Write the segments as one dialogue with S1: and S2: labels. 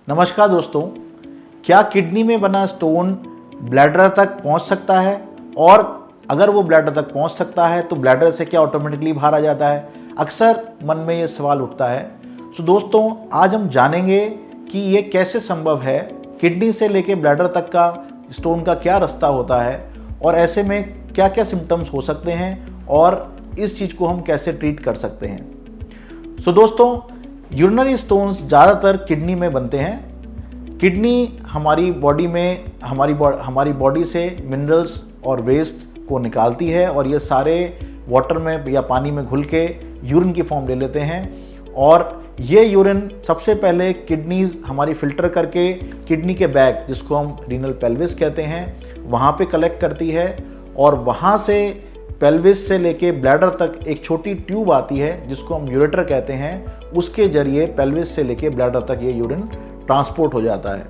S1: नमस्कार दोस्तों, क्या किडनी में बना स्टोन ब्लैडर तक पहुंच सकता है? और अगर वो ब्लैडर तक पहुंच सकता है तो ब्लैडर से क्या ऑटोमेटिकली बाहर आ जाता है? अक्सर मन में ये सवाल उठता है। तो दोस्तों, आज हम जानेंगे कि ये कैसे संभव है, किडनी से लेके ब्लैडर तक का स्टोन का क्या रास्ता होता है और ऐसे में क्या क्या सिम्टम्स हो सकते हैं और इस चीज़ को हम कैसे ट्रीट कर सकते हैं। दोस्तों, यूरिनरी स्टोन्स ज़्यादातर किडनी में बनते हैं। किडनी हमारी बॉडी में हमारी बॉडी से मिनरल्स और वेस्ट को निकालती है और ये सारे वाटर में या पानी में घुल के यूरिन की फॉर्म ले लेते हैं और ये यूरिन सबसे पहले किडनीज हमारी फिल्टर करके किडनी के बैग, जिसको हम रीनल पेल्विस कहते हैं, वहाँ पे कलेक्ट करती है और वहाँ से पेल्विस से लेके ब्लैडर तक एक छोटी ट्यूब आती है जिसको हम यूरेटर कहते हैं। उसके जरिए पेल्विस से लेके ब्लैडर तक ये यूरिन ट्रांसपोर्ट हो जाता है।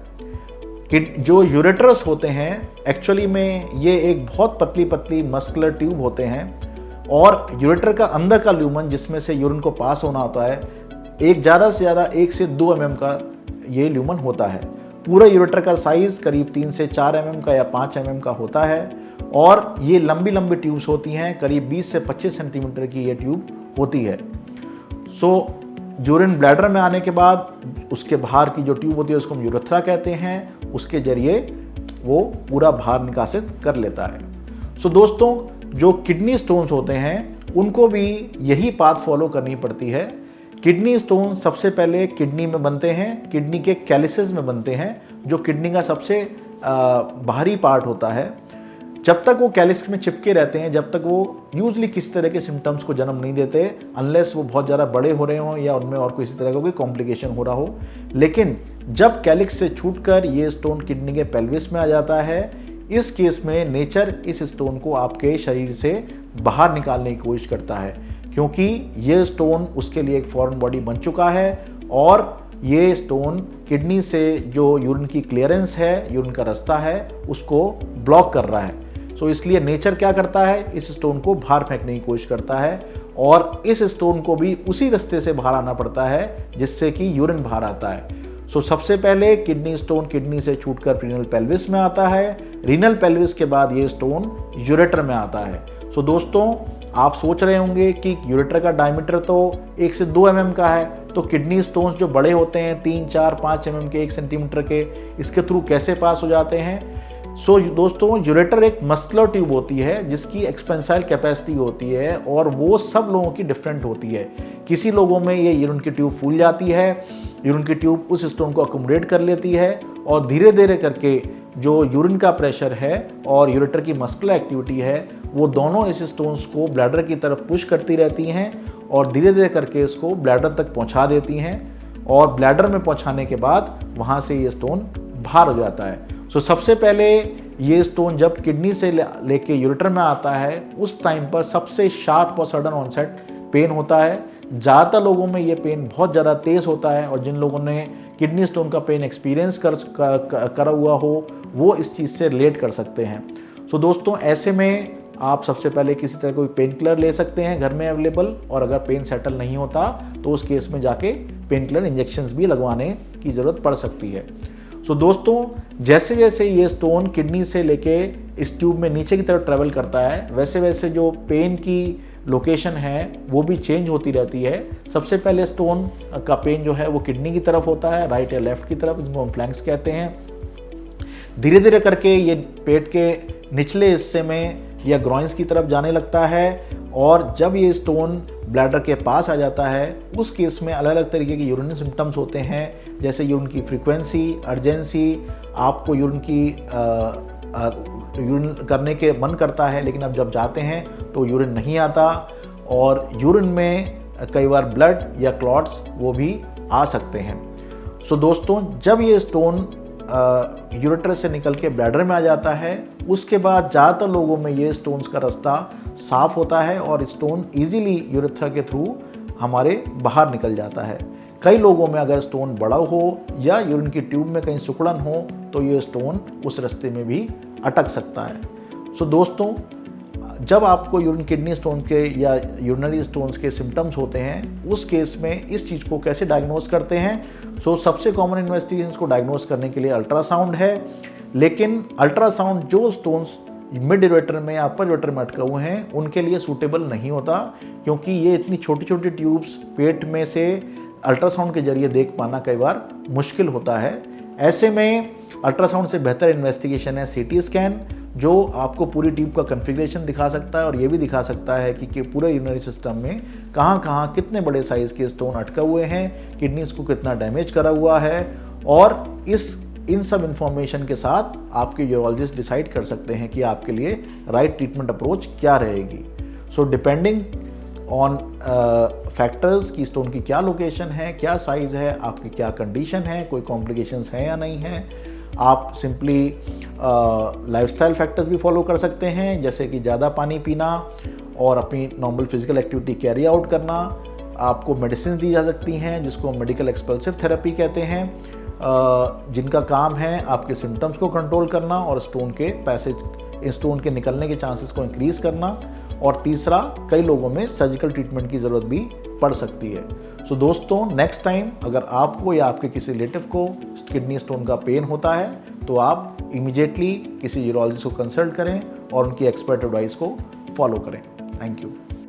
S1: कि जो यूरेटर्स होते हैं एक्चुअली में ये एक बहुत पतली पतली मस्कुलर ट्यूब होते हैं और यूरेटर का अंदर का ल्यूमन जिसमें से यूरिन को पास होना होता है, एक ज़्यादा से ज़्यादा 1 से 2 mm का ये ल्यूमन होता है। पूरा यूरेटर का साइज़ करीब 3 से 4 mm का या 5 mm का होता है और ये लंबी लंबी ट्यूब्स होती हैं, करीब 20 से 25 सेंटीमीटर की ये ट्यूब होती है। यूरिन ब्लैडर में आने के बाद उसके बाहर की जो ट्यूब होती है उसको हम यूरेथ्रा कहते हैं, उसके जरिए वो पूरा बाहर निकासित कर लेता है। दोस्तों, जो किडनी स्टोन्स होते हैं उनको भी यही पाथ फॉलो करनी पड़ती है। किडनी स्टोन सबसे पहले किडनी में बनते हैं, किडनी के कैलिसेस में बनते हैं, जो किडनी का सबसे बाहरी पार्ट होता है। जब तक वो कैलिस में चिपके रहते हैं, जब तक वो यूजली किसी तरह के सिम्टम्स को जन्म नहीं देते, अनलेस वो बहुत ज़्यादा बड़े हो रहे हों या उनमें और किसी तरह का कोई कॉम्प्लिकेशन हो रहा हो। लेकिन जब कैलिक्स से छूटकर ये स्टोन किडनी के पेल्विस में आ जाता है, इस केस में नेचर इस स्टोन को आपके शरीर से बाहर निकालने की कोशिश करता है, क्योंकि ये स्टोन उसके लिए एक फॉरेन बॉडी बन चुका है और ये स्टोन किडनी से जो यूरिन की क्लियरेंस है, यूरिन का रास्ता है, उसको ब्लॉक कर रहा है। इसलिए नेचर क्या करता है, इस स्टोन को बाहर फेंकने की कोशिश करता है और इस स्टोन को भी उसी रास्ते से बाहर आना पड़ता है जिससे कि यूरिन बाहर आता है। सबसे पहले किडनी स्टोन किडनी से छूटकर रीनल पेल्विस में आता है, रीनल पेल्विस के बाद ये स्टोन यूरेटर में आता है। दोस्तों, आप सोच रहे होंगे कि यूरेटर का डायमीटर तो 1 से 2 mm का है, तो किडनी स्टोन्स जो बड़े होते हैं 3, 4, 5 mm के, 1 सेंटीमीटर के, इसके थ्रू कैसे पास हो जाते हैं? दोस्तों, यूरेटर एक मस्कुलर ट्यूब होती है जिसकी एक्सपेंसाइल कैपेसिटी होती है और वो सब लोगों की डिफरेंट होती है। किसी लोगों में ये यूरिन की ट्यूब फूल जाती है, यूरिन की ट्यूब उस स्टोन को अकोमोडेट कर लेती है और धीरे धीरे करके जो यूरिन का प्रेशर है और यूरेटर की मस्कुलर एक्टिविटी है, वो दोनों इस स्टोन्स को ब्लैडर की तरफ पुश करती रहती हैं और धीरे धीरे करके इसको ब्लैडर तक पहुंचा देती हैं और ब्लैडर में पहुंचाने के बाद वहां से ये स्टोन बाहर हो जाता है। सबसे पहले ये स्टोन जब किडनी से लेके यूरेटर में आता है, उस टाइम पर सबसे शार्प और सडन ऑनसेट पेन होता है। ज़्यादातर लोगों में ये पेन बहुत ज़्यादा तेज़ होता है और जिन लोगों ने किडनी स्टोन का पेन एक्सपीरियंस करा हुआ हो वो इस चीज़ से रिलेट कर सकते हैं। दोस्तों, ऐसे में आप सबसे पहले किसी तरह कोई पेन किलर ले सकते हैं घर में अवेलेबल, और अगर पेन सेटल नहीं होता तो उस केस में जाके पेन किलर इंजेक्शंस भी लगवाने की ज़रूरत पड़ सकती है। दोस्तों, जैसे जैसे ये स्टोन किडनी से लेके इस ट्यूब में नीचे की तरफ ट्रेवल करता है, वैसे वैसे जो पेन की लोकेशन है वो भी चेंज होती रहती है। सबसे पहले स्टोन का पेन जो है वो किडनी की तरफ होता है, राइट या लेफ्ट की तरफ, जिनको हम फ्लैंक्स कहते हैं। धीरे धीरे करके ये पेट के निचले हिस्से में या ग्रॉइंस की तरफ जाने लगता है और जब ये स्टोन ब्लैडर के पास आ जाता है, उस केस में अलग अलग तरीके के यूरिनरी सिम्टम्स होते हैं, जैसे यूरिन की फ्रीक्वेंसी, अर्जेंसी, आपको यूरिन करने के मन करता है लेकिन अब जब जाते हैं तो यूरिन नहीं आता और यूरिन में कई बार ब्लड या क्लॉट्स वो भी आ सकते हैं। दोस्तों, जब ये स्टोन यूरेटर से निकल के ब्लैडर में आ जाता है, उसके बाद ज़्यादातर लोगों में ये स्टोन्स का रास्ता साफ होता है और स्टोन इजीली यूरेथ्रा के थ्रू हमारे बाहर निकल जाता है। कई लोगों में अगर स्टोन बड़ा हो या यूरिन की ट्यूब में कहीं सिकुड़न हो तो ये स्टोन उस रास्ते में भी अटक सकता है। दोस्तों, जब आपको यूरिन किडनी स्टोन के या यूरिनरी स्टोन्स के सिम्टम्स होते हैं, उस केस में इस चीज़ को कैसे डायग्नोस करते हैं? सबसे कॉमन इन्वेस्टिगेशंस को डायग्नोस करने के लिए अल्ट्रासाउंड है, लेकिन अल्ट्रासाउंड जो स्टोन्स मिड यूरेटर में या अपर यूरेटर में अटके हुए हैं उनके लिए सूटेबल नहीं होता, क्योंकि ये इतनी छोटी छोटी ट्यूब्स पेट में से अल्ट्रासाउंड के जरिए देख पाना कई बार मुश्किल होता है। ऐसे में अल्ट्रासाउंड से बेहतर इन्वेस्टिगेशन है सीटी स्कैन, जो आपको पूरी ट्यूब का कन्फिग्रेशन दिखा सकता है और ये भी दिखा सकता है कि पूरे यूरिनरी सिस्टम में कहाँ कहाँ कितने बड़े साइज़ के स्टोन अटके हुए हैं, किडनीज को कितना डैमेज करा हुआ है, और इन सब इंफॉर्मेशन के साथ आपके यूरोलॉजिस्ट डिसाइड कर सकते हैं कि आपके लिए राइट ट्रीटमेंट अप्रोच क्या रहेगी। डिपेंडिंग ऑन फैक्टर्स की स्टोन की क्या लोकेशन है, क्या साइज़ है, आपकी क्या कंडीशन है, कोई कॉम्प्लिकेशंस हैं या नहीं है, आप सिंपली लाइफस्टाइल फैक्टर्स भी फॉलो कर सकते हैं, जैसे कि ज़्यादा पानी पीना और अपनी normal physical activity carry out करना। आपको मेडिसिन दी जा सकती हैं जिसको मेडिकल एक्सपल्सिव थेरेपी कहते हैं, जिनका काम है आपके सिम्टम्स को कंट्रोल करना और स्टोन के निकलने के चांसेस को इंक्रीज़ करना। और तीसरा, कई लोगों में सर्जिकल ट्रीटमेंट की ज़रूरत भी पड़ सकती है। दोस्तों, नेक्स्ट टाइम अगर आपको या आपके किसी रिलेटिव को किडनी स्टोन का पेन होता है तो आप इमीडिएटली किसी यूरोलॉजिस्ट को कंसल्ट करें और उनकी एक्सपर्ट एडवाइस को फॉलो करें। Thank you.